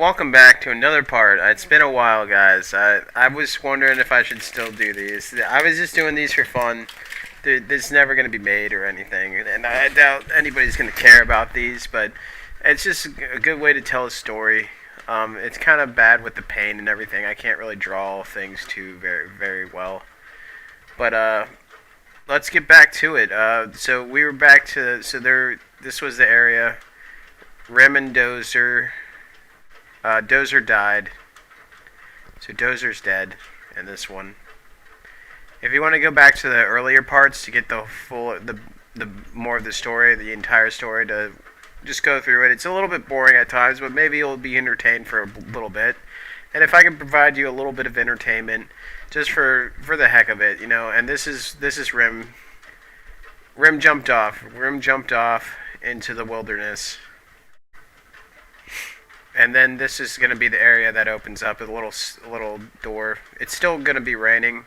Welcome back to another part. It's been a while, guys. I was wondering if I should still do these. I was just doing these for fun. This is never going to be made or anything, and I doubt anybody's going to care about these, but it's just a good way to tell a story. It's kind of bad with the paint and everything. I can't really draw things too very well. But let's get back to it. So we were back to This was the area. Rem and Dozer. Dozer died, so Dozer's dead in this one. If you want to go back to the earlier parts to get the more of the story, the entire story, to just go through it. It's a little bit boring at times, but maybe you'll be entertained for a little bit. And if I can provide you a little bit of entertainment, just for the heck of it, And this is Rim. Rim jumped off. Rim jumped off into the wilderness. And then this is going to be the area that opens up, a little door. It's still going to be raining,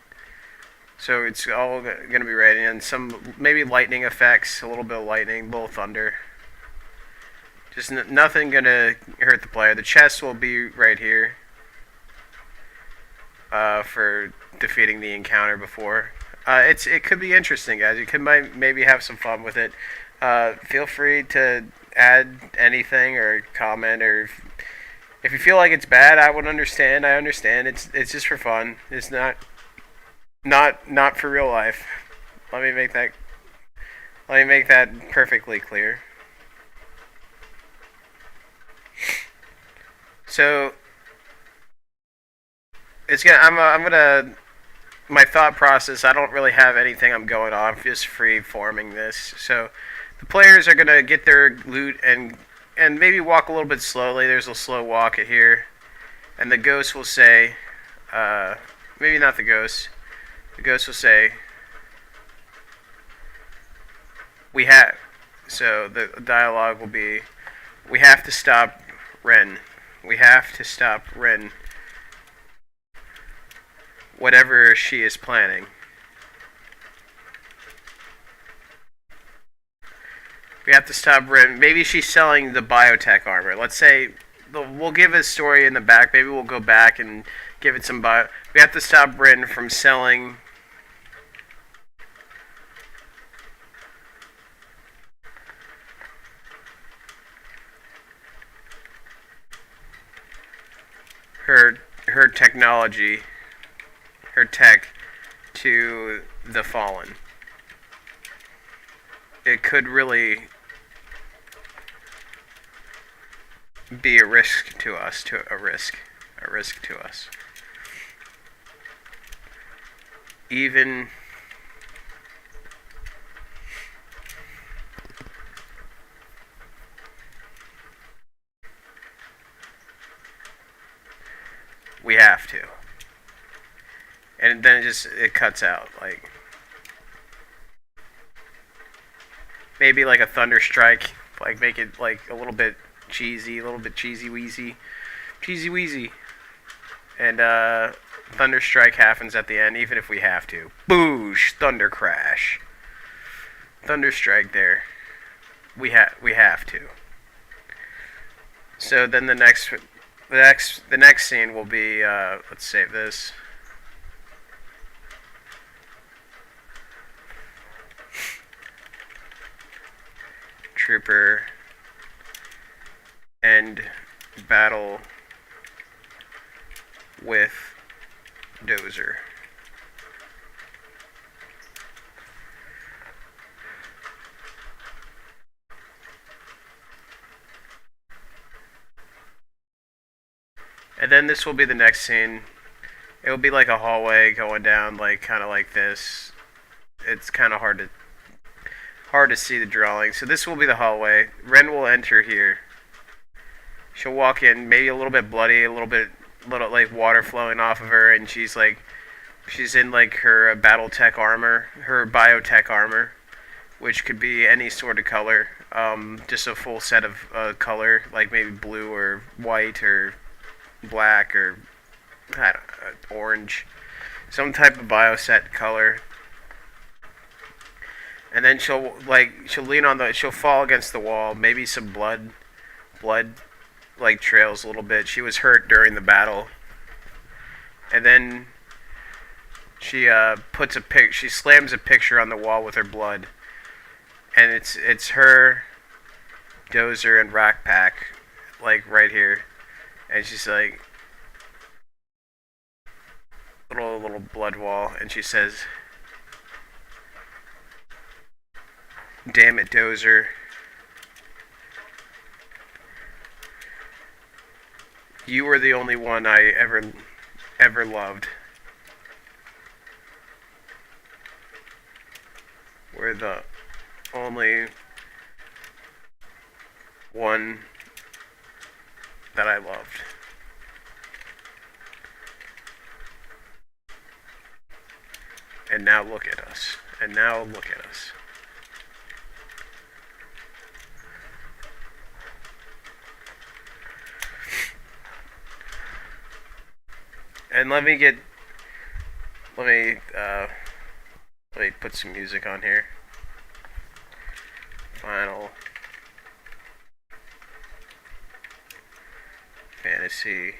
so it's all going to be raining, and some maybe lightning effects, a little bit of lightning, a little thunder. Just nothing going to hurt the player. The chest will be right here for defeating the encounter before. It could be interesting, guys. You could maybe have some fun with it. Feel free to add anything or comment, or if you feel like it's bad, I would understand. I understand. It's just for fun. It's not for real life. Let me make that perfectly clear. So I'm gonna my thought process. I don't really have anything I'm going on. I'm just free forming this. So the players are gonna get their loot and maybe walk a little bit slowly. There's a slow walk here, and the ghost will say, maybe not the ghost. The ghost will say, "We have." So the dialogue will be, "We have to stop Ren. We have to stop Ren. Whatever she is planning." We have to stop Ren. Maybe she's selling the biotech armor. Let's say we'll give a story in the back. Maybe we'll go back and give it some bio. We have to stop Ren from selling her technology, her tech, to the Fallen. It could really be a risk to us, a risk to us. Even we have to, and then it cuts out, like maybe like a thunder strike, like make it like a little bit cheesy wheezy, and thunder strike happens at the end, even if we have to. Boosh, thunder crash, thunder strike there. We have to. So then the next scene will be, let's save this. Trooper and battle with Dozer. And then this will be the next scene. It will be like a hallway going down, like kind of like this. It's kind of hard to see the drawing. So this will be the hallway. Ren will enter here. She'll walk in, maybe a little bit bloody, a little like water flowing off of her, and she's in like her battle tech armor, her biotech armor, which could be any sort of color. Just a full set of color, like maybe blue or white or black or orange, some type of bioset color. And then she'll fall against the wall, maybe some blood like trails a little bit. She was hurt during the battle, and then she slams a picture on the wall with her blood, and it's her, Dozer, and Rack Pack, like right here, and she's like little blood wall, and she says, "Damn it, Dozer. You were the only one I ever loved. We're the only one that I loved." And now look at us. And now look at us. And let me put some music on here. Final Fantasy.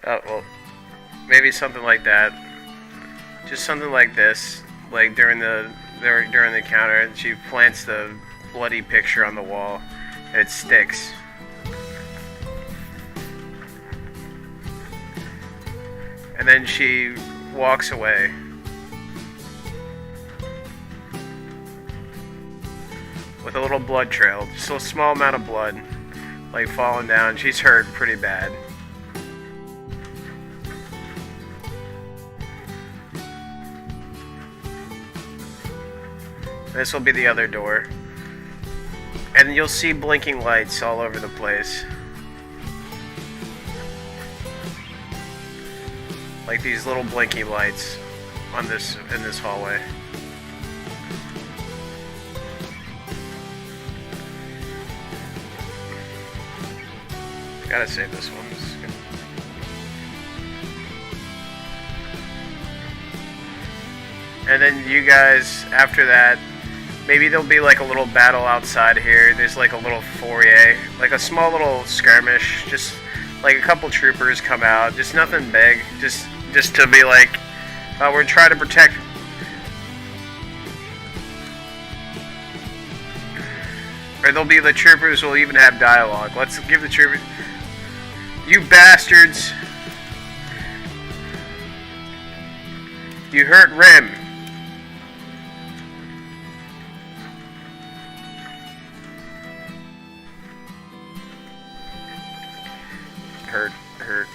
Oh, well, maybe something like that. Just something like this, like during the encounter, she plants the bloody picture on the wall, and it sticks. And then she walks away. With a little blood trail, just a small amount of blood, like falling down. She's hurt pretty bad. This will be the other door. And you'll see blinking lights all over the place. Like these little blinky lights in this hallway. Gotta save this one. And then you guys, after that, maybe there'll be like a little battle outside here. There's like a little foyer, like a small little skirmish. Just like a couple troopers come out. Just nothing big. Just to be like, we're trying to protect. Or the troopers will even have dialogue. Let's give the troopers, "You bastards! You hurt Rim. Hurt.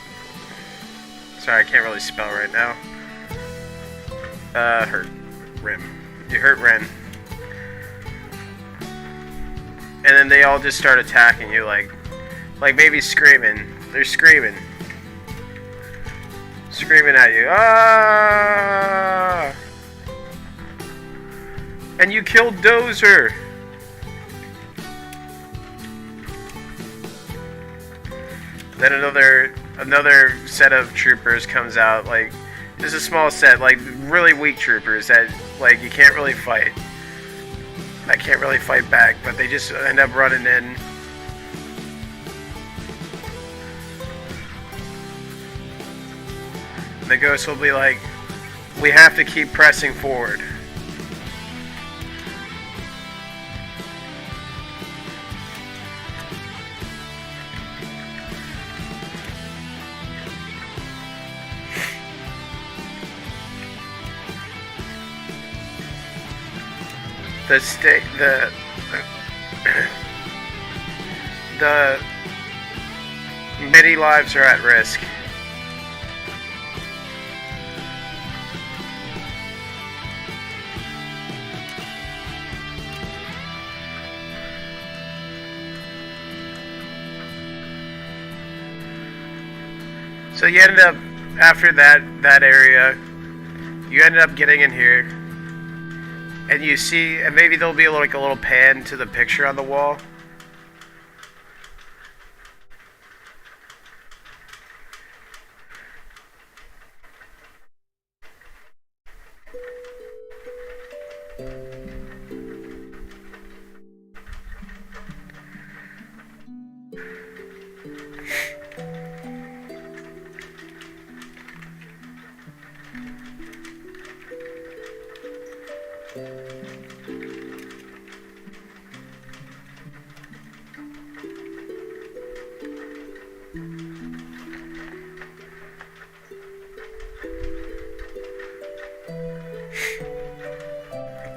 Sorry, I can't really spell right now. Hurt. Rim. You hurt Ren." And then they all just start attacking you, like maybe screaming. They're screaming at you. Ah! And you killed Dozer. Then another set of troopers comes out, like just a small set, like really weak troopers that like you can't really fight. I can't really fight back, but they just end up running in. And the ghost will be like, "We have to keep pressing forward." The many lives are at risk. So you ended up, after that area, you ended up getting in here. and you see, and maybe there'll be like a little pan to the picture on the wall.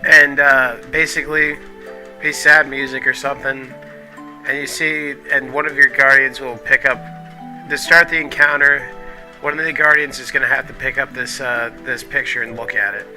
And basically be sad music or something, and you see, and one of your guardians will pick up to start the encounter. One of the guardians is going to have to pick up this this picture and look at it.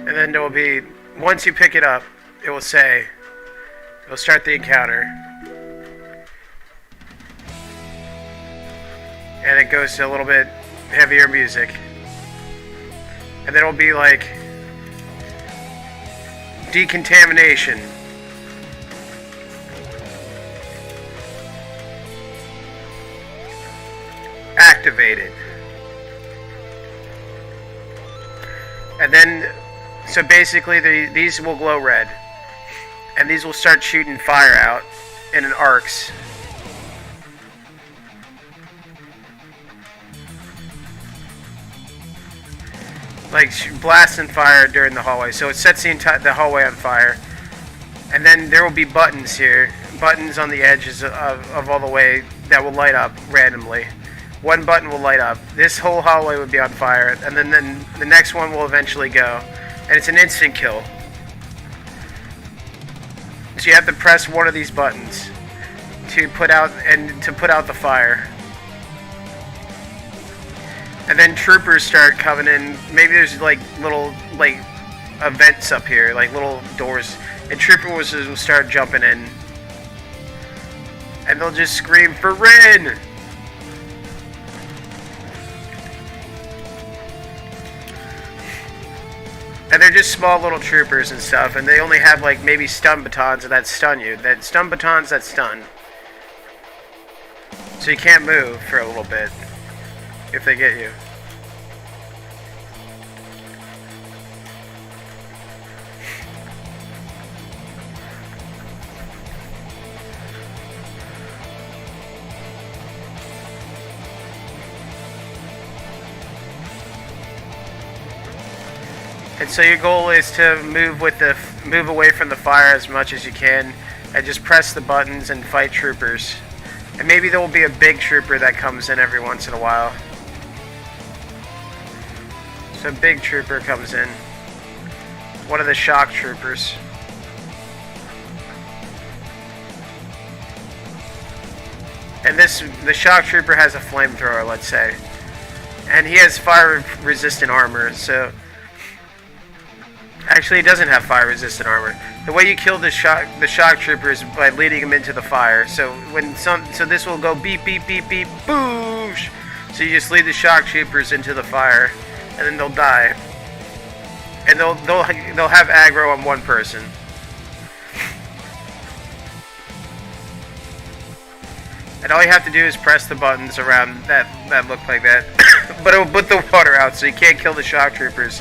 And then there will be, once you pick it up, it will say, it will start the encounter. And it goes to a little bit heavier music. And then it'll be like, decontamination. Activated. And then, so basically these will glow red. And these will start shooting fire out in an arcs. Like blasting fire during the hallway. So it sets the hallway on fire. And then there will be buttons here. Buttons on the edges of all the way that will light up randomly. One button will light up. This whole hallway would be on fire. And then the next one will eventually go. And it's an instant kill. So you have to press one of these buttons to put out the fire. And then troopers start coming in. Maybe there's like little vents up here, like little doors, and troopers will start jumping in. And they'll just scream for Ren. And they're just small little troopers and stuff, and they only have like maybe stun batons that stun you. That stun batons that stun. So you can't move for a little bit if they get you. And so your goal is to move away from the fire as much as you can, and just press the buttons and fight troopers. And maybe there will be a big trooper that comes in every once in a while. So a big trooper comes in. One of the shock troopers. And the shock trooper has a flamethrower, let's say. And he has fire resistant armor, so actually, he doesn't have fire-resistant armor. The way you kill the shock trooper is by leading him into the fire. So this will go beep beep beep beep boosh. So you just lead the shock troopers into the fire, and then they'll die. And they'll have aggro on one person. And all you have to do is press the buttons around that look like that, but it will put the water out, so you can't kill the shock troopers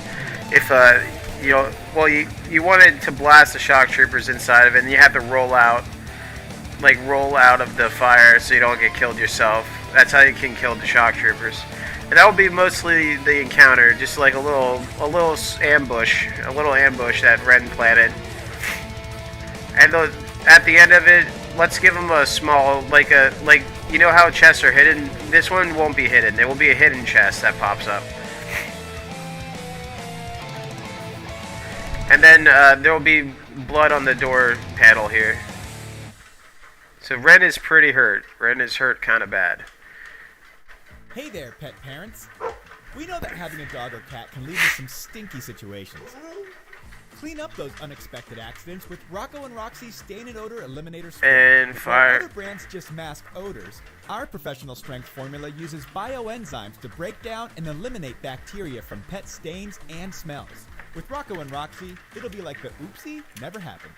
if you wanted to blast the shock troopers inside of it, and you have to roll out of the fire so you don't get killed yourself. That's how you can kill the shock troopers. And that will be mostly the encounter, just like a little ambush that Ren planted. And at the end of it, let's give them a small, you know how chests are hidden? This one won't be hidden. There will be a hidden chest that pops up. And then there will be blood on the door panel here. So Ren is pretty hurt. Ren is hurt kind of bad. Hey there, pet parents. We know that having a dog or cat can lead to some stinky situations. Clean up those unexpected accidents with Rocco & Roxy Stain and Odor Eliminator Spray. And While fire. other brands just mask odors, our professional strength formula uses bioenzymes to break down and eliminate bacteria from pet stains and smells. With Rocco & Roxy, it'll be like the oopsie never happened.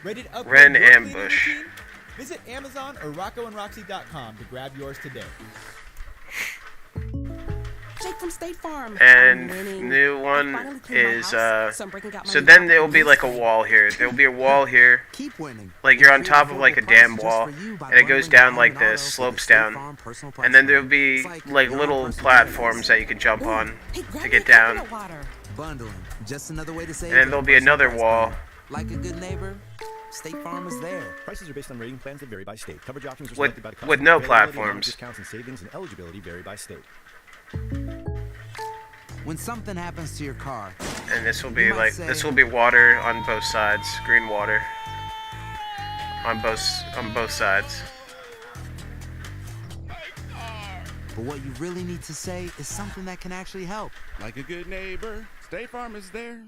Ready to upgrade Ren your cleaning ambush. routine? Visit Amazon or RoccoandRoxy.com to grab yours today. Jake from State Farm. And I'm winning. new I one finally cleaned my is house, so I'm breaking out my so new then house there will be like a spray. wall here. There will be a wall here, Keep winning. like you're on top of like a damn wall, and it goes down like this, slopes down, and then there will be like little platforms that you can jump on Hey, grab to me get a coconut down, water. Bundling. Just another way to say. and then there'll be another wall. Like a good neighbor, State Farm is there. Prices are based on rating plans that vary by state. Coverage options are With- selected by the customer. with no Availability, platforms. Discounts and savings and eligibility vary by state. When something happens to your car, And this will be You might like say- this will be water on both sides, green water on both sides. but what you really need to say is something that can actually help. Like a good neighbor, State Farm is there.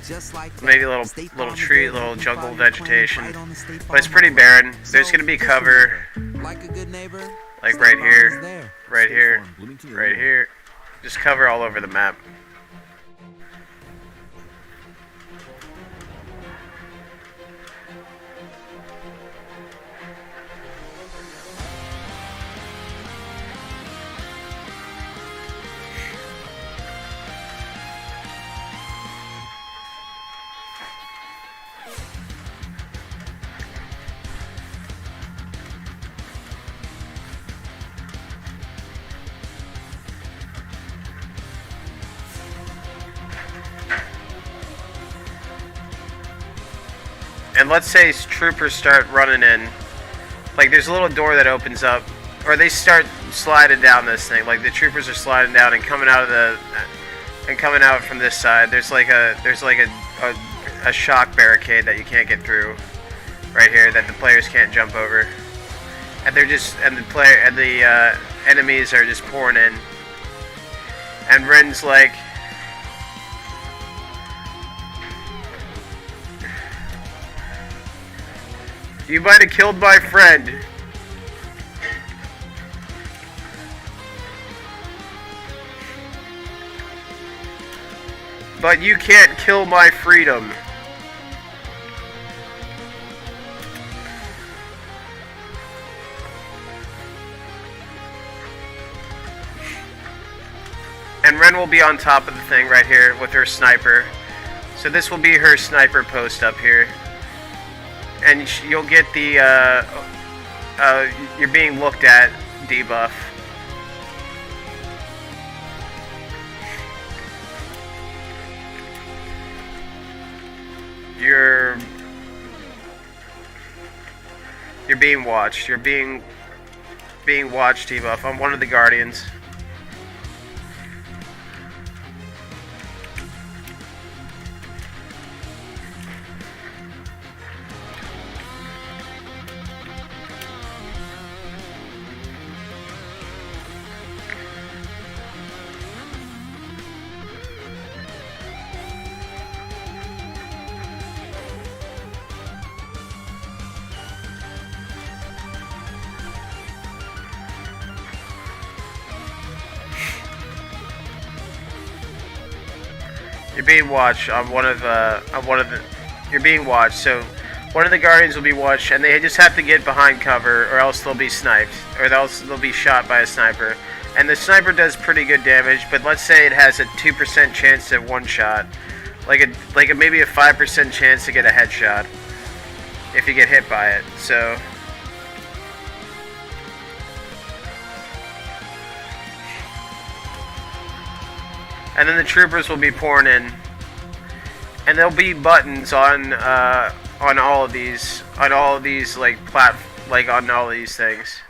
Just like that, Maybe a little State little Farm is tree, there little helping jungle file your claim vegetation, right on the State but it's Farm pretty network. barren. There's So, gonna be just cover remember, like a good neighbor, like State right Farm is here, there. right State here, Farm, Bloomington, right Illinois. here. Just cover all over the map. And let's say troopers start running in. Like there's a little door that opens up, or they start sliding down this thing. Like the troopers are sliding down and coming out of coming out from this side. There's like a shock barricade that you can't get through right here that the players can't jump over. And the enemies are just pouring in. And Ren's like, you might have killed my friend. But you can't kill my freedom. And Ren will be on top of the thing right here with her sniper. So this will be her sniper post up here. And you'll get the you're being looked at debuff. You're being watched. You're being watched debuff. I'm one of the guardians. You're being watched. You're being watched. So one of the guardians will be watched, and they just have to get behind cover, or else they'll be sniped, or else they'll be shot by a sniper. And the sniper does pretty good damage, but let's say it has a 2% chance to one shot, maybe a 5% chance to get a headshot if you get hit by it. So. And then the troopers will be pouring in, and there'll be buttons on all of these, on all of these on all these things.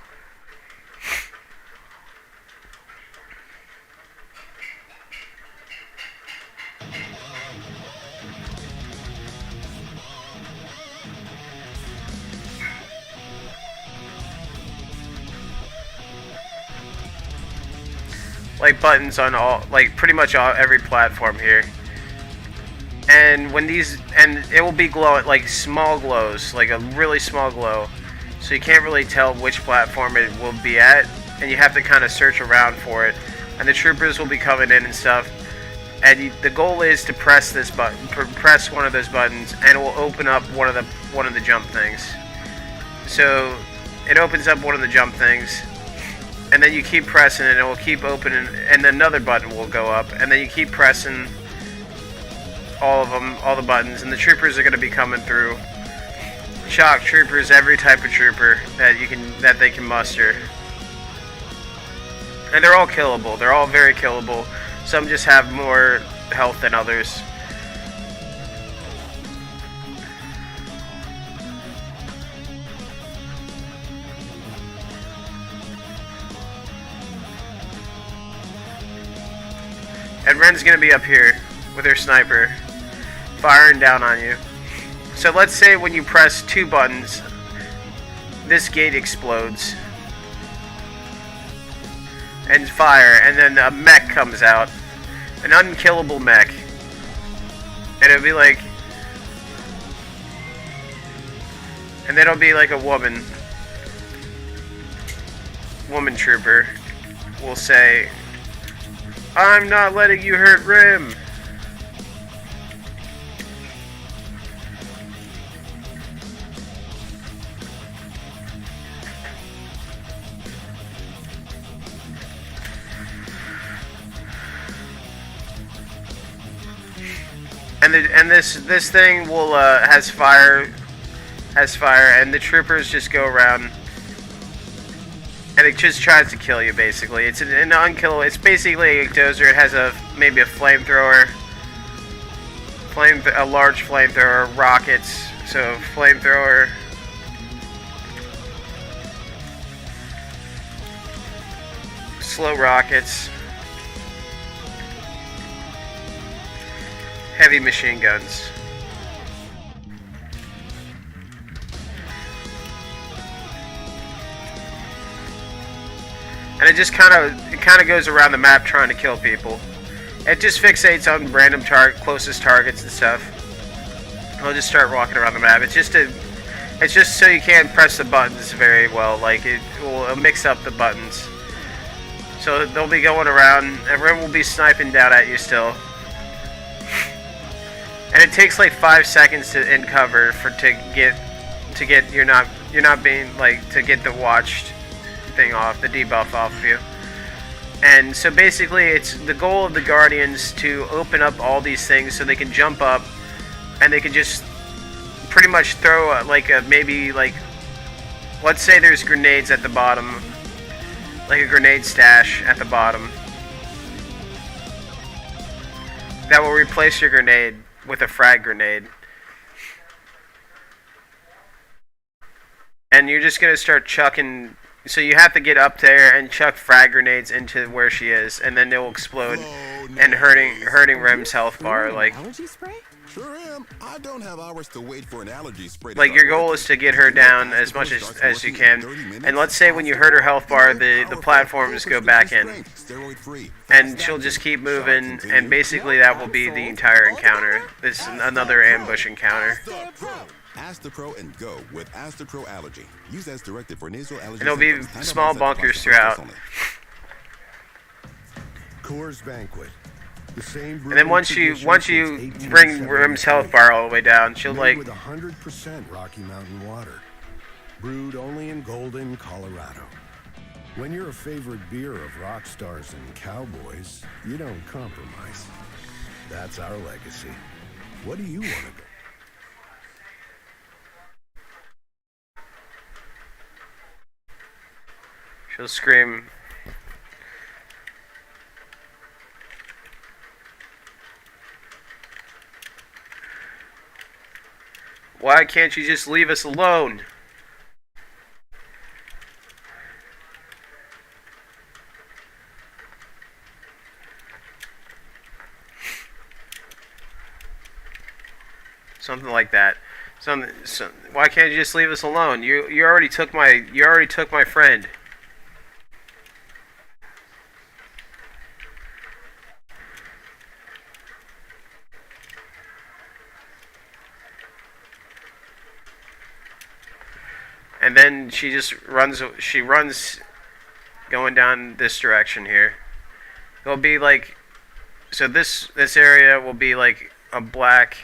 Like buttons on pretty much every platform here. And when these, and it will be glow, like small glows, like a really small glow, so you can't really tell which platform it will be at, and you have to kind of search around for it. And the troopers will be coming in and stuff, and the goal is to press this button, press one of those buttons, and it will open up one of the jump things. So it opens up one of the jump things, and then you keep pressing it, and it will keep opening, and another button will go up, and then you keep pressing all of them, all the buttons, and the troopers are going to be coming through. Shock troopers, every type of trooper that they can muster, and they're all killable. They're all very killable. Some just have more health than others. And Ren's gonna be up here with her sniper, firing down on you. So let's say when you press 2 buttons, this gate explodes and fire, and then a mech comes out, an unkillable mech, and it'll be like, and then it'll be like a woman trooper will say, "I'm not letting you hurt Rim." And this thing will has fire, and the troopers just go around, and it just tries to kill you. Basically, it's an unkillable. It's basically a dozer. It has maybe a flamethrower, a large flamethrower, rockets. So flamethrower, slow rockets, heavy machine guns. And it just kind of goes around the map trying to kill people. It just fixates on random closest targets and stuff. I'll just start walking around the map. It's just so you can't press the buttons very well. Like it will mix up the buttons. So they'll be going around. Everyone will be sniping down at you still. And it takes like 5 seconds to in cover to get you're not being like to get the watched thing off, the debuff off of you. And so basically it's the goal of the Guardians to open up all these things so they can jump up and they can just pretty much throw maybe let's say there's grenades at the bottom, like a grenade stash at the bottom that will replace your grenade with a frag grenade. And you're just gonna start chucking. So you have to get up there and chuck frag grenades into where she is, and then they'll explode and hurting Rem's health bar. Like, Allergy spray? Sure am. I don't have hours to wait for an allergy spray. like your goal is to get her down as much as you can. And let's say when you hurt her health bar, the platforms go back in, and she'll just keep moving. And basically that will be the entire encounter. This is another ambush encounter. Astapro and go with Astapro Allergy. Use as directed for nasal allergy. And there'll be small bunkers throughout. Coors Banquet. The same And then once you bring Rim's health bar all the way down, she'll made like with 100% Rocky Mountain water, brewed only in Golden, Colorado. When you're a favorite beer of rock stars and cowboys, you don't compromise. That's our legacy. What do you want to do? she'll scream. Why can't you just leave us alone? Something like that. Why can't you just leave us alone? You already took my friend. then she just runs. She runs, going down this direction here. It'll be like, so this area will be like a black.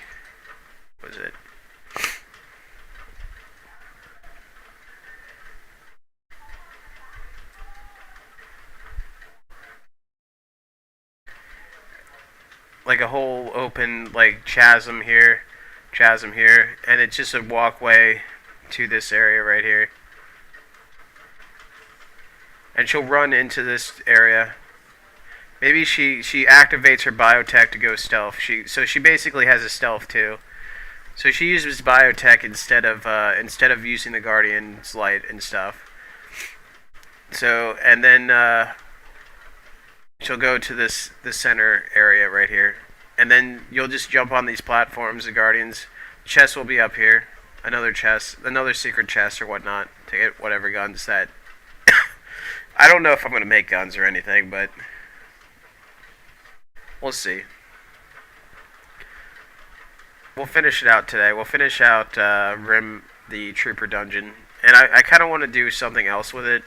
What is it? Like a whole open like chasm here, and it's just a walkway to this area right here. And she'll run into this area. Maybe she activates her biotech to go stealth. So she basically has a stealth too. So she uses biotech instead of using the Guardian's light and stuff. So and then she'll go to the center area right here, and then you'll just jump on these platforms. The Guardians chest will be up here. Another chest, another secret chest or whatnot to get whatever guns that. I don't know if I'm gonna make guns or anything, but we'll see. We'll finish it out today. We'll finish out Rim, the Trooper Dungeon, and I kind of want to do something else with it.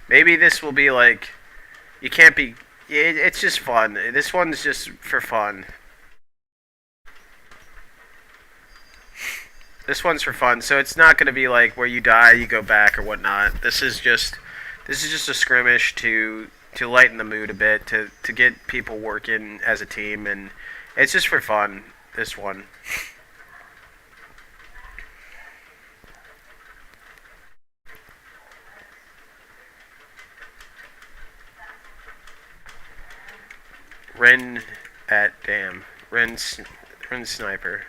Maybe this will be like, you can't be, it's just fun. This one's just for fun. This one's for fun, so it's not going to be like where you die, you go back or whatnot. This is just a skirmish to lighten the mood a bit, to get people working as a team, and it's just for fun, this one. Ren at Dam. Ren Sniper.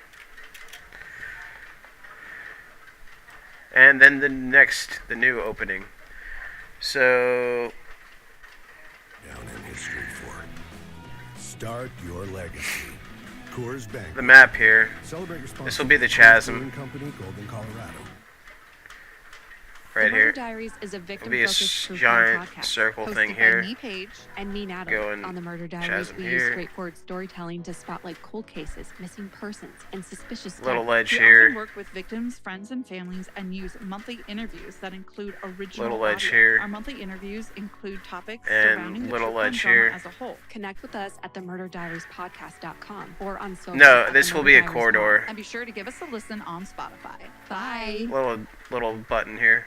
And then the new opening. So Down in history for start your legacy. Coors Bank. the map here. Celebrate This will be the responsibly. chasm. Brewing Company, Golden, Colorado. Right The Murder here. Diaries is a It'll be a victim-focused true crime giant podcast circle hosted thing by here. me, Paige, and me, Natalie. Going On the Murder Diaries, chasm we here. use straightforward storytelling to spotlight cold cases, missing persons, and suspicious Little deaths. ledge We here. often work with victims, friends, and families and use monthly interviews that include original Little ledge audio. here. Our monthly interviews include topics And surrounding the little true crime ledge genre here. as a whole. Connect with us at themurderdiariespodcast.com or on social. No, at this The will Murder be a Diaries corridor. And be sure to give us a listen on Spotify. Bye. Little button here.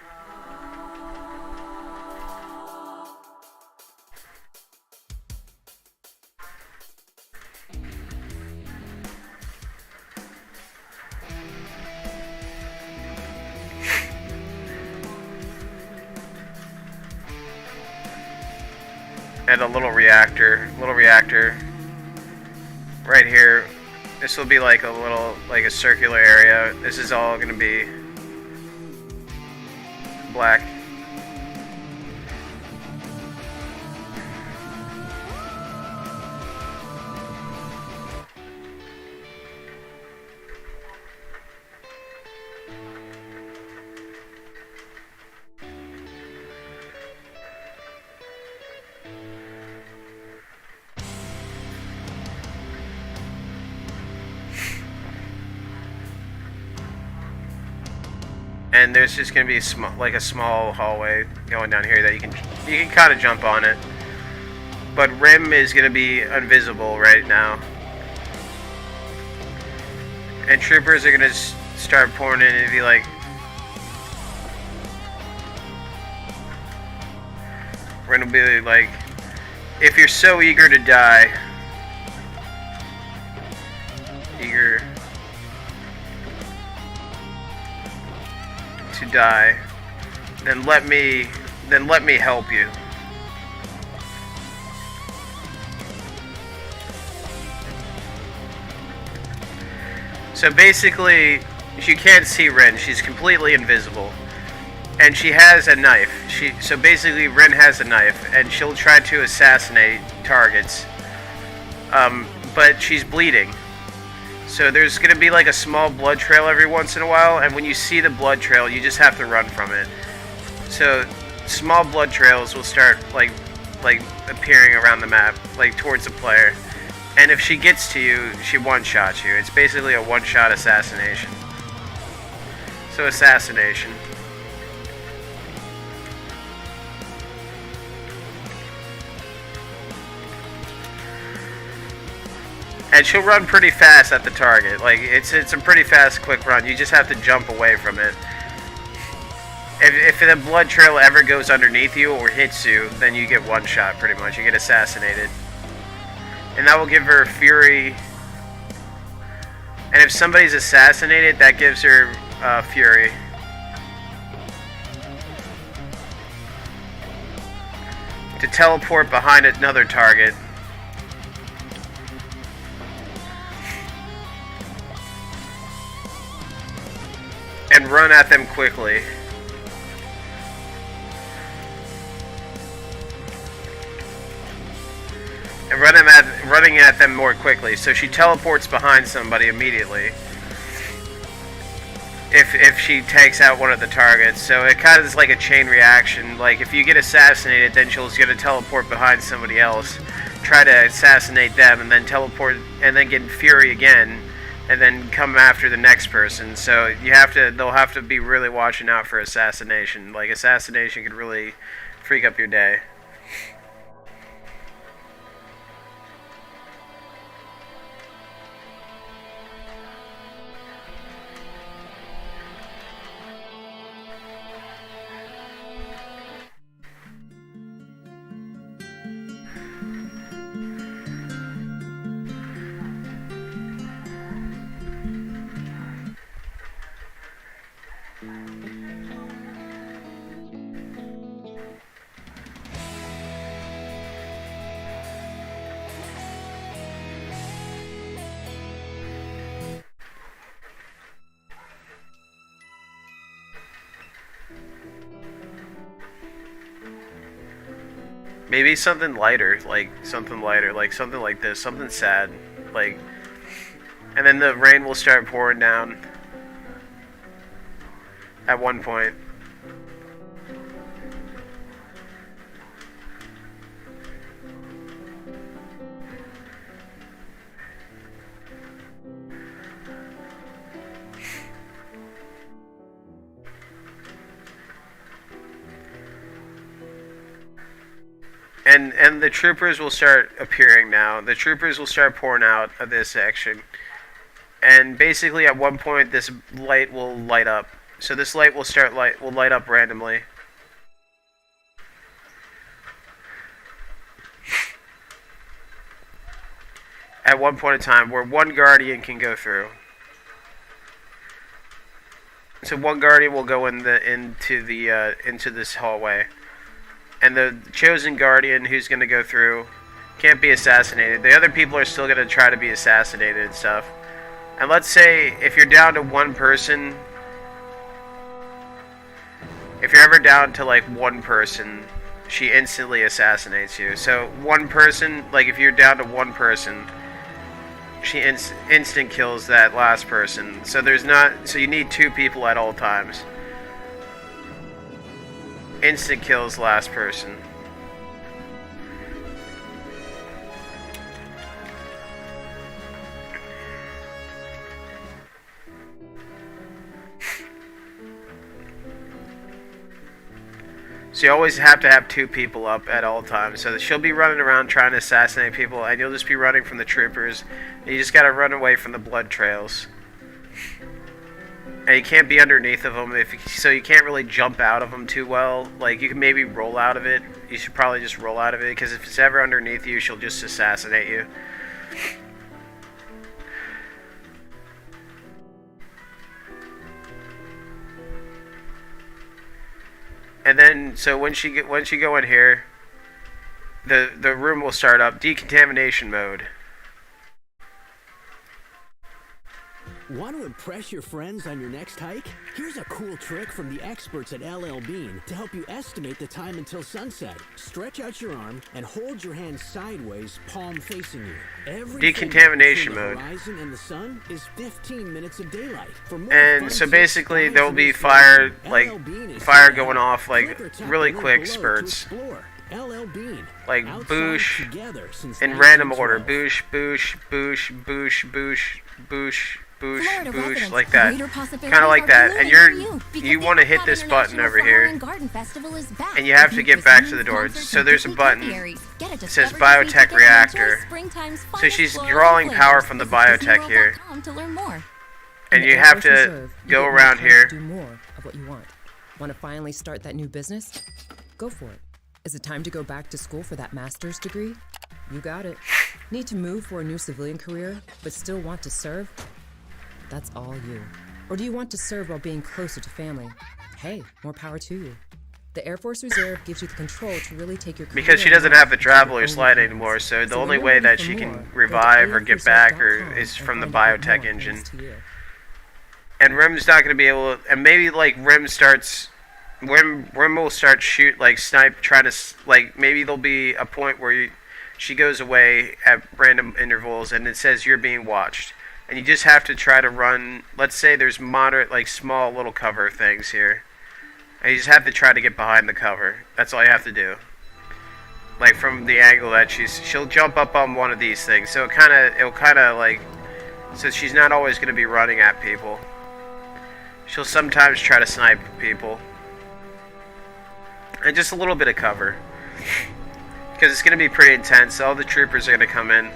And a little reactor right here. This will be like a circular area. This is all gonna be black. And there's just gonna be a small hallway going down here that you can kind of jump on it. But Rim is gonna be invisible right now, and troopers are gonna start pouring in and be like, Rim will be like, if you're so eager to die, eager to die, then let me help you. So basically, you can't see Ren. She's completely invisible, and she has a knife. So basically, Ren has a knife, and she'll try to assassinate targets. But she's bleeding. So there's going to be like a small blood trail every once in a while, and when you see the blood trail, you just have to run from it. So small blood trails will start like appearing around the map, like towards the player. And if she gets to you, she one-shots you. It's basically a one-shot assassination. So assassination. And she'll run pretty fast at the target. Like it's a pretty fast, quick run. You just have to jump away from it. If the blood trail ever goes underneath you or hits you, then you get one shot pretty much. You get assassinated. And that will give her fury. And if somebody's assassinated, that gives her fury. To teleport behind another target. And run at them quickly. And running at them more quickly. So she teleports behind somebody immediately. If she takes out one of the targets. So it kind of is like a chain reaction. Like if you get assassinated, then she's going to teleport behind somebody else. Try to assassinate them and then teleport and then get fury again. And then come after the next person. So they'll have to be really watching out for assassination. Like assassination could really freak up your day. Maybe something lighter, like something like this, something sad, like, and then the rain will start pouring down at one point. And the troopers will start appearing now. The troopers will start pouring out of this section. And basically at one point this light will light up. So this light will light up randomly. At one point in time where one guardian can go through. So one guardian will go into this hallway. And the chosen guardian who's going to go through can't be assassinated. The other people are still going to try to be assassinated and stuff. And let's say if you're down to one person, if you're ever down to like one person, she instantly assassinates you. So one person, like if you're down to one person, she instant kills that last person. So you need two people at all times. Instant kills last person. So you always have to have two people up at all times. So she'll be running around trying to assassinate people, and you'll just be running from the troopers. And you just gotta run away from the blood trails. And you can't be underneath of them, so you can't really jump out of them too well. Like, you can maybe roll out of it. You should probably just roll out of it, because if it's ever underneath you, she'll just assassinate you. And then, so once you go in here, the room will start up. Decontamination mode. Want to impress your friends on your next hike? Here's a cool trick from the experts at LL Bean to help you estimate the time until sunset. Stretch out your arm and hold your hand sideways, palm facing you. Decontamination mode. The horizon and the sun is 15 minutes of daylight. For more And fun so tips, basically guides, there'll and be resources, fire, like LL Bean is fire here to going help. off, like Click or tap really the link quick below to spurts. explore. LL Bean. Like Outside boosh together since in random order. 1912. Boosh, boosh, boosh, boosh, boosh, boosh, Florida boosh, residents, like that. greater possibilities Kind of like are that. blooming And you're for because you the want to hit Epcot this button International over Flower here, and Garden Festival is back. and you have to With get new back to the concerts, doors. So and there's a Disney button. topiaries. Get a It says discovery biotech ticket and enjoy reactor. springtime's So finest she's flora drawing and power flavors. from the Visit biotech here. DisneyWorld.com to learn more. And In you the have Air Force to Reserve, you go get more around chance here. to do more of what you want. Want to finally start that new business? Go for it. Is it time to go back to school for that master's degree? You got it. Need to move for a new civilian career, but still want to serve? That's all you. Or do you want to serve while being closer to family? Hey, more power to you. The Air Force Reserve gives you the control to really take your career Because she and doesn't life have the into your traveler own slide hands. anymore, so the So only when way you're ready that for she more, can go to revive or get back airforcereserve.com is and from the find out biotech more engine. thanks to you. And Rim's not going to be able to, and maybe like Rim will start snipe, try to, like, maybe there'll be a point where she goes away at random intervals and it says you're being watched. And you just have to try to run, let's say there's moderate, like small little cover things here. And you just have to try to get behind the cover. That's all you have to do. Like from the angle that she'll jump up on one of these things. So it'll kind of like, so she's not always going to be running at people. She'll sometimes try to snipe people. And just a little bit of cover. Because it's going to be pretty intense. All the troopers are going to come in.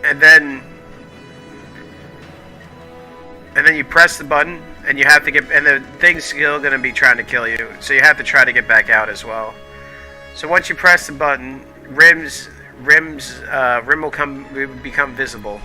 And then you press the button, and you have to get, and the thing's still going to be trying to kill you. So you have to try to get back out as well. So once you press the button, Rim will become visible.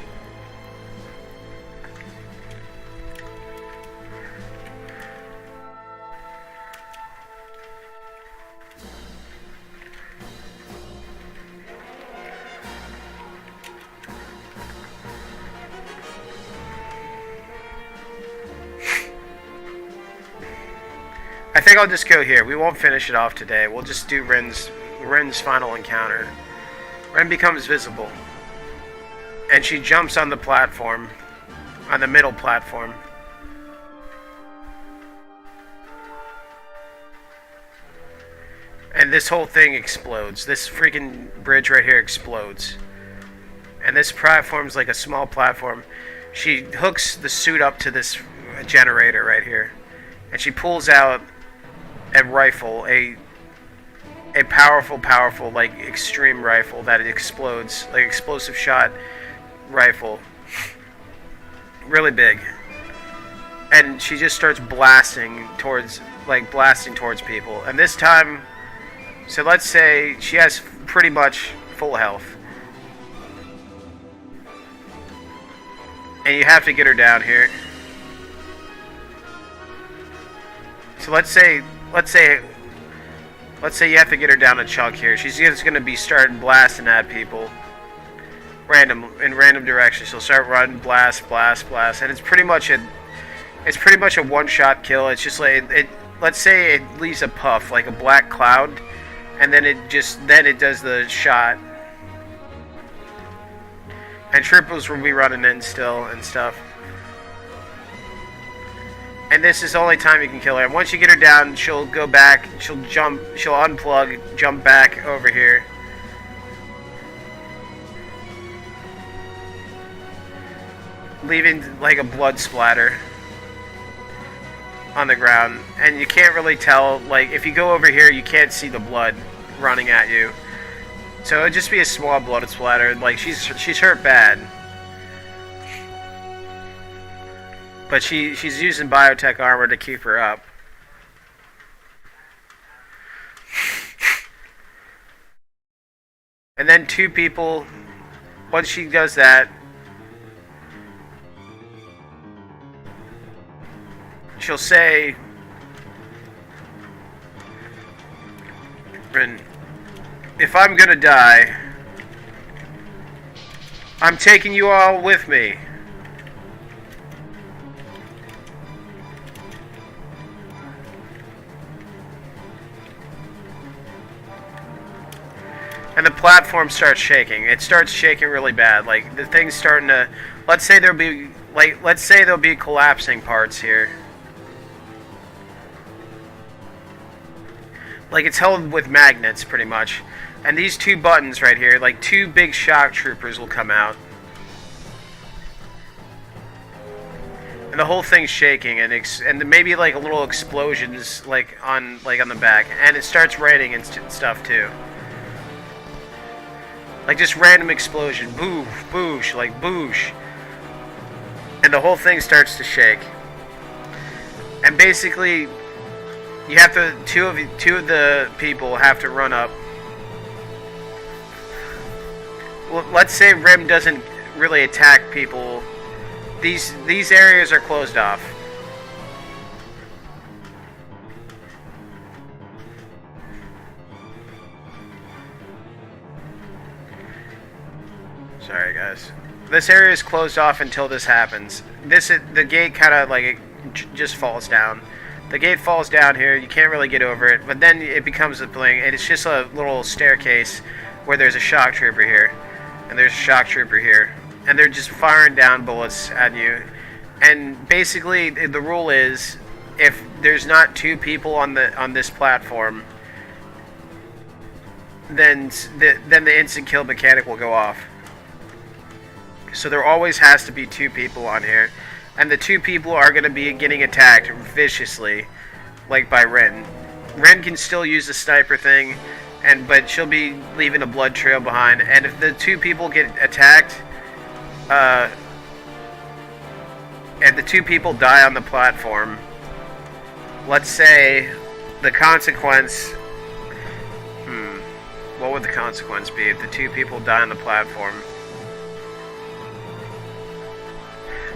I think I'll just go here. We won't finish it off today. We'll just do Ren's final encounter. Ren becomes visible. And she jumps on the platform. On the middle platform. And this whole thing explodes. This freaking bridge right here explodes. And this platform's like a small platform. She hooks the suit up to this generator right here. And she pulls out a rifle, a powerful, like, extreme rifle that it explodes, like explosive shot rifle. Really big. And she just starts blasting towards people. And this time, so let's say she has pretty much full health. And you have to get her down here. So let's say you have to get her down a chunk here. She's just gonna be starting blasting at people, in random directions. She'll start running, blast, and it's pretty much a one-shot kill. It's just like let's say it leaves a puff, like a black cloud, and then it does the shot. And troopers will be running in still and stuff. And this is the only time you can kill her. And once you get her down, she'll go back, she'll unplug, jump back over here. Leaving like a blood splatter on the ground. And you can't really tell, like, if you go over here, you can't see the blood running at you. So it'd just be a small blood splatter. Like, she's hurt bad. But she's using biotech armor to keep her up. And then two people, once she does that, she'll say, if I'm gonna die, I'm taking you all with me. And the platform starts shaking. It starts shaking really bad. Like the thing's starting to. Let's say there'll be collapsing parts here. Like it's held with magnets, pretty much. And these two buttons right here, like two big shock troopers will come out. And the whole thing's shaking, and maybe like a little explosions like on the back, and it starts raining and stuff too. Like just random explosion, boof, boosh, like boosh. And the whole thing starts to shake. And basically, you have to two of the people have to run up. Well, let's say Rim doesn't really attack people. These areas are closed off. Sorry, guys. This area is closed off until this happens. The gate kind of like just falls down. The gate falls down here. You can't really get over it, but then it becomes a bling, and it's just a little staircase where there's a shock trooper here, and there's a shock trooper here, and they're just firing down bullets at you. And basically, the rule is, if there's not two people on this platform, then the instant kill mechanic will go off. So there always has to be two people on here, and the two people are going to be getting attacked viciously, like by Ren. Ren can still use the sniper thing, but she'll be leaving a blood trail behind. And if the two people get attacked, and the two people die on the platform, let's say the consequence. What would the consequence be if the two people die on the platform?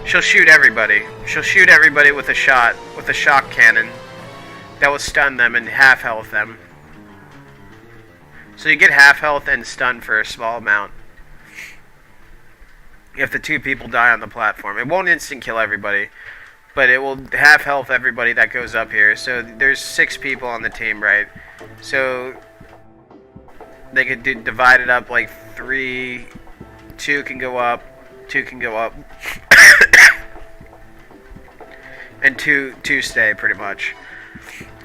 She'll shoot everybody. She'll shoot everybody with a shock cannon that will stun them and half health them. So you get half health and stun for a small amount if the two people die on the platform. It won't instant kill everybody, but it will half health everybody that goes up here. So there's 6 people on the team, right? So they could divide it up like 3, 2 can go up, 2 can go up. And two stay pretty much.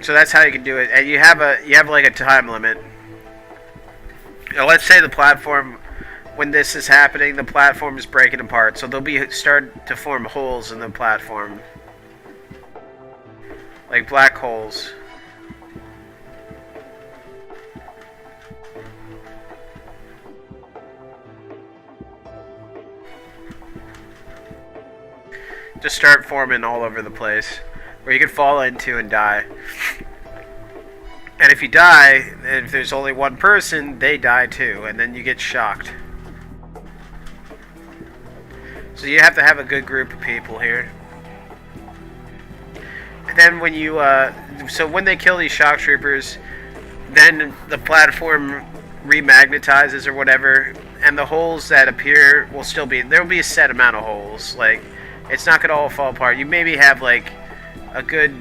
So that's how you can do it. And you have like a time limit. Now, let's say the platform, when this is happening, the platform is breaking apart. So they'll start to form holes in the platform, like black holes. Just start forming all over the place, where you can fall into and die. And if you die, if there's only one person, they die too, and then you get shocked. So you have to have a good group of people here. And then when you, so when they kill these shock troopers, then the platform remagnetizes or whatever, and the holes that appear will still be, there will be a set amount of holes, like, it's not gonna all fall apart. You maybe have like a good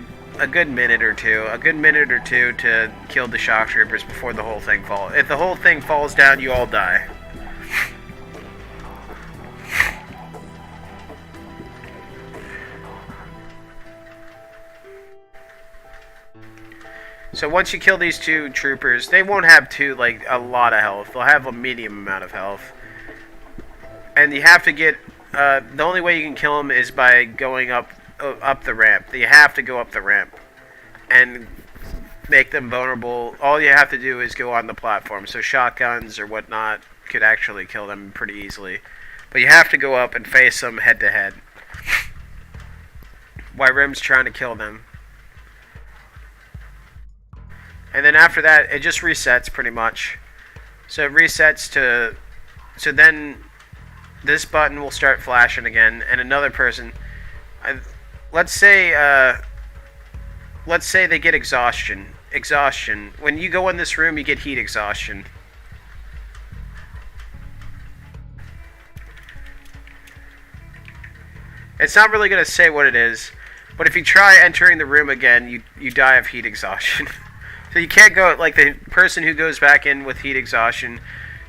minute or two to kill the shock troopers before the whole thing falls. If the whole thing falls down, you all die. So once you kill these 2 troopers, they won't have like a lot of health. They'll have a medium amount of health, and you have to get. The only way you can kill them is by going up the ramp. You have to go up the ramp and make them vulnerable. All you have to do is go on the platform. So shotguns or whatnot could actually kill them pretty easily. But you have to go up and face them head to head, while Rim's trying to kill them. And then after that, it just resets pretty much. So it resets to... So then this button will start flashing again, and another person... let's say they get exhaustion. Exhaustion. When you go in this room, you get heat exhaustion. It's not really going to say what it is, but if you try entering the room again, you die of heat exhaustion. So you can't go, like, the person who goes back in with heat exhaustion.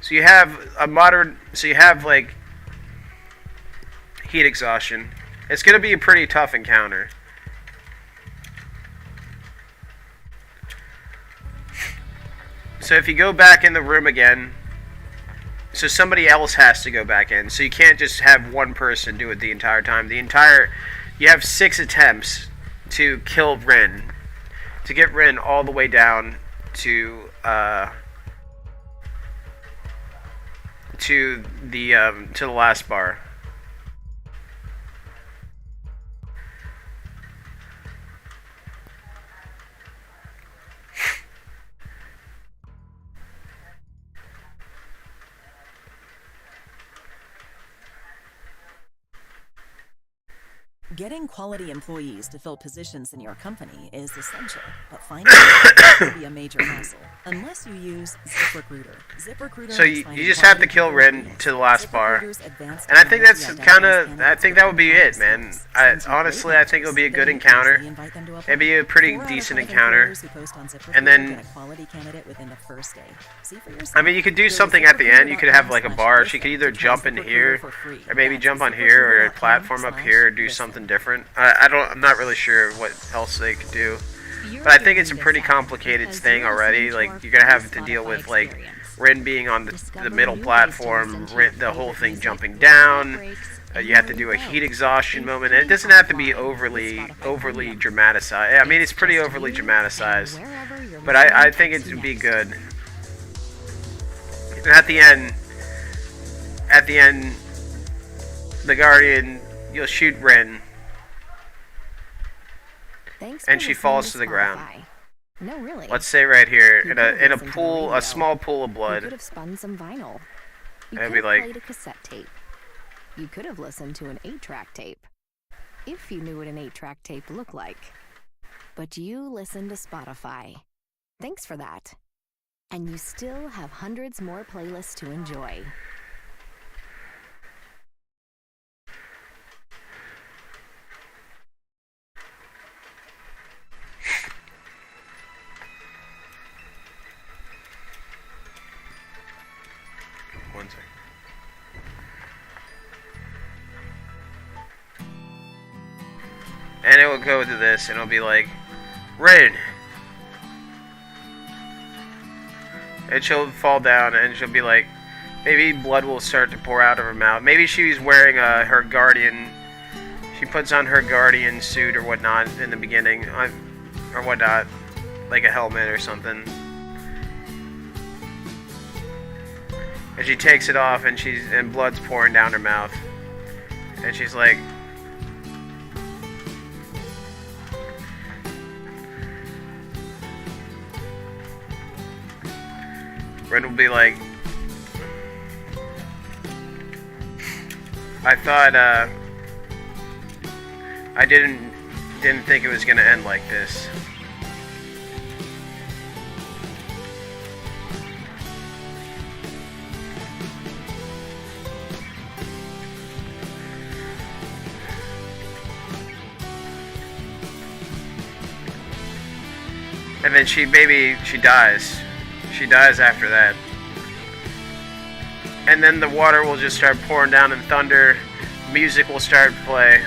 So you have like, heat exhaustion. It's going to be a pretty tough encounter. So if you go back in the room again, so somebody else has to go back in. So you can't just have one person do it the entire time. You have 6 attempts to kill Rin. To get Rin all the way down to the last bar. Getting quality employees to fill positions in your company is essential, but finding them can be a major hassle unless you use ZipRecruiter. ZipRecruiter. So you just have to kill Rin to the last bar, and I think that's I think that would be it, man. Honestly, I think it'll be a good encounter. It'd be a pretty decent encounter, and then I mean, you could do something at the end. You could have like a bar. She could either jump in here, or maybe jump on here, or a platform up here, or do something different. I'm not really sure what else they could do, but I think it's a pretty complicated thing already. Like, you're gonna have to deal with like Rin being on the middle platform, the whole thing jumping down. You have to do a heat exhaustion moment. And it doesn't have to be overly dramatized. I mean, it's pretty overly dramatized, but I think it would be good. And at the end, the Guardian, you'll shoot Rin, and she falls to the ground. No, really. Let's say right here, in a pool, a small pool of blood. You could have spun some vinyl. You It'd could be have like, played a cassette tape. You could have listened to an 8-track tape. If you knew what an 8-track tape looked like. But you listened to Spotify. Thanks for that. And you still have hundreds more playlists to enjoy. One second. And it will go to this, and it'll be like, Rin. And she'll fall down, and she'll be like, maybe blood will start to pour out of her mouth. Maybe she's wearing her Guardian. She puts on her Guardian suit or whatnot in the beginning, or whatnot, like a helmet or something. And she takes it off, and blood's pouring down her mouth. And she's like, Ren will be like, I thought, I didn't think it was gonna end like this. And then she dies. She dies after that. And then the water will just start pouring down in thunder. Music will start to play.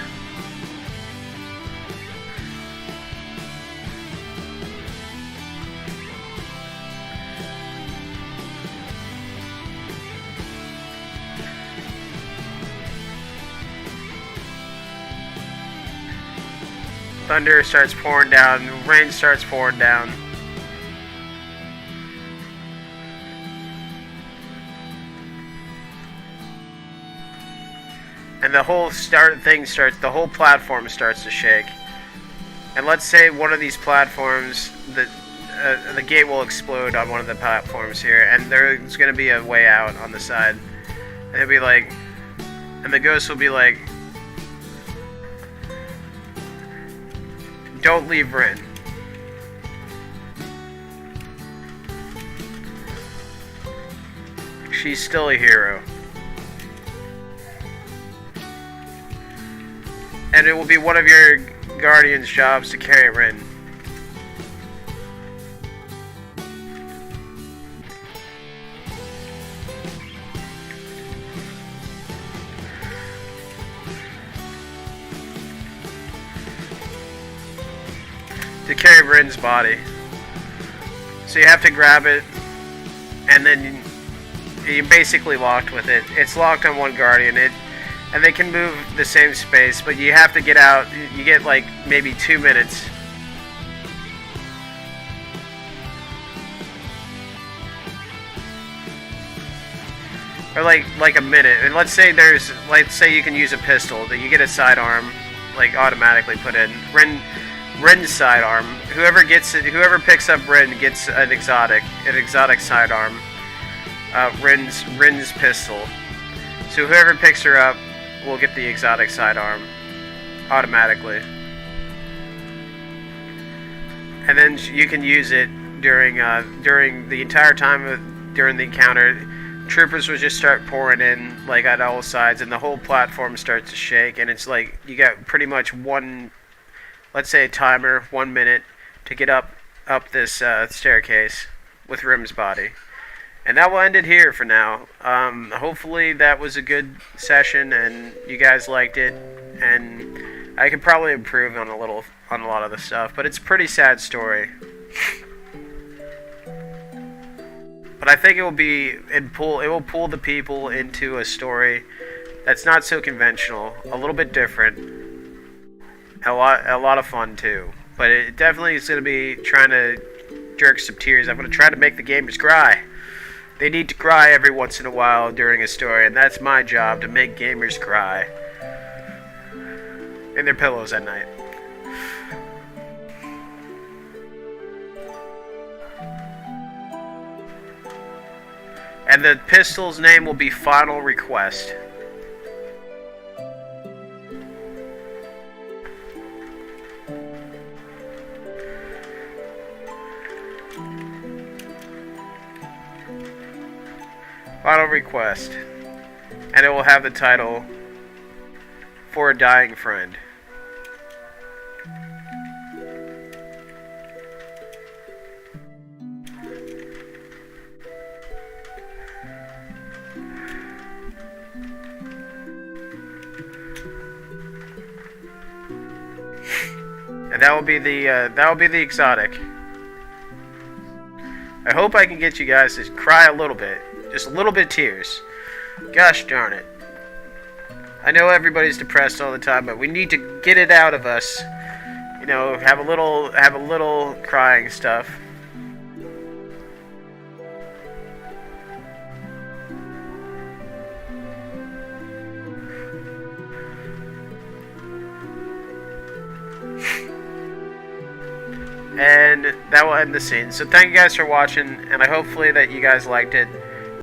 Thunder starts pouring down, rain starts pouring down. And the whole the whole platform starts to shake. And let's say one of these platforms, the gate will explode on one of the platforms here, and there's gonna be a way out on the side. And it'll be like, and the ghost will be like, don't leave Rin. She's still a hero. and it will be one of your guardian's jobs to carry Rin. To carry Rin's body. So you have to grab it, and then you're basically locked with it. It's locked on one guardian, and they can move the same space, but you have to get out. You get like maybe 2 minutes. Or like a minute. And let's say you can use a pistol, that you get a sidearm like automatically put in. Rin's sidearm. Whoever picks up Rin gets an exotic sidearm. Rin's pistol. So whoever picks her up will get the exotic sidearm automatically. And then you can use it during the entire time during the encounter. Troopers will just start pouring in like at all sides, and the whole platform starts to shake, and it's like you got pretty much one, let's say a timer, 1 minute to get up this staircase with Rim's body. And that will end it here for now. Hopefully that was a good session and you guys liked it, and I could probably improve on a lot of the stuff, but it's a pretty sad story. But I think it will pull the people into a story that's not so conventional, a little bit different, a lot of fun too. But it definitely is going to be trying to jerk some tears. I'm going to try to make the gamers cry. They need to cry every once in a while during a story, and that's my job, to make gamers cry in their pillows at night. And the pistol's name will be Final Request. Final Request. And it will have the title, For a Dying Friend. And that will be the exotic. I hope I can get you guys to cry a little bit. Just a little bit of tears. Gosh darn it. I know everybody's depressed all the time, but we need to get it out of us. You know, have a little crying stuff. And that will end the scene. So thank you guys for watching, and I hopefully that you guys liked it.